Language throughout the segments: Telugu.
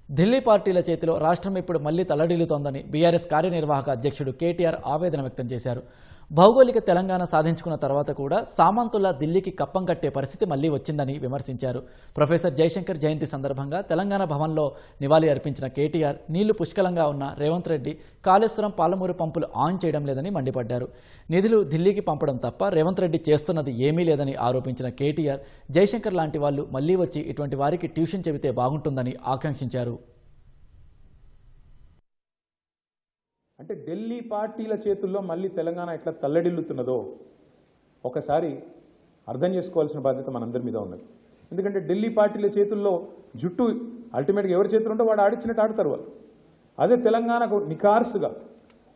ఢిల్లీ పార్టీల చేతిలో రాష్ట్రం ఇప్పుడు మళ్లీ తల్లడిల్లుతోందని బీఆర్ఎస్ కార్యనిర్వాహక అధ్యక్షుడు కేటీఆర్ ఆవేదన వ్యక్తం చేశారు. భౌగోళిక తెలంగాణ సాధించుకున్న తర్వాత కూడా సామంతుల్లా ఢిల్లీకి కప్పం కట్టే పరిస్థితి మళ్లీ వచ్చిందని విమర్శించారు. ప్రొఫెసర్ జయశంకర్ జయంతి సందర్భంగా తెలంగాణ భవన్లో నివాళి అర్పించిన కేటీఆర్ నీళ్లు పుష్కలంగా ఉన్న రేవంత్ రెడ్డి కాళేశ్వరం పాలమూరు పంపులు ఆన్ చేయడం లేదని మండిపడ్డారు. నిధులు ఢిల్లీకి పంపడం తప్ప రేవంత్ రెడ్డి చేస్తున్నది ఏమీ లేదని ఆరోపించిన కేటీఆర్ జయశంకర్ లాంటి వాళ్లు మళ్లీ వచ్చి ఇటువంటి వారికి ట్యూషన్ చెబితే బాగుంటుందని ఆకాంక్షించారు. అంటే ఢిల్లీ పార్టీల చేతుల్లో మళ్ళీ తెలంగాణ ఎట్లా తల్లడిల్లుతున్నదో ఒకసారి అర్థం చేసుకోవాల్సిన బాధ్యత మనందరి మీద ఉన్నది. ఎందుకంటే ఢిల్లీ పార్టీల చేతుల్లో జుట్టు అల్టిమేట్గా ఎవరి చేతులు ఉంటే వాడు ఆడిచ్చినట్టు ఆడతారు వాళ్ళు. అదే తెలంగాణకు నికార్సుగా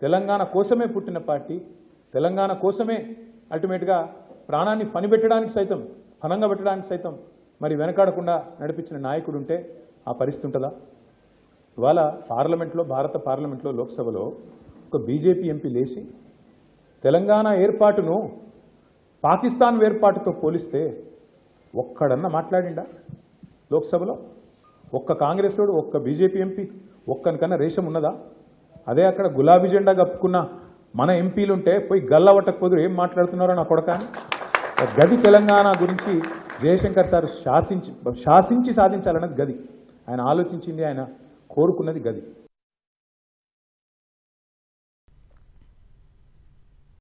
తెలంగాణ కోసమే పుట్టిన పార్టీ, తెలంగాణ కోసమే అల్టిమేట్గా ప్రాణాన్ని పనిపెట్టడానికి సైతం పనంగా పెట్టడానికి సైతం మరి వెనకాడకుండా నడిపించిన నాయకుడు ఉంటే ఆ పరిస్థితి ఉంటుందా? ఇవాళ పార్లమెంట్లో, భారత పార్లమెంట్లో, లోక్సభలో ఒక బీజేపీ ఎంపీ లేచి తెలంగాణ ఏర్పాటును పాకిస్తాన్ ఏర్పాటుతో పోలిస్తే ఒక్కడన్నా మాట్లాడిండా లోక్సభలో? ఒక్క కాంగ్రెస్ వాడు, ఒక్క బీజేపీ ఎంపీ ఒక్కనికన్నా రేషం ఉన్నదా? అదే అక్కడ గులాబీ జెండా కప్పుకున్న మన ఎంపీలుంటే పోయి గల్లవట్టకపోదు ఏం మాట్లాడుతున్నారో నా కొడకాని. గది తెలంగాణ గురించి జయశంకర్ సార్ శాసించి సాధించాలన్నది గది. ఆయన ఆలోచించింది, ఆయన కోరుకున్నది గది.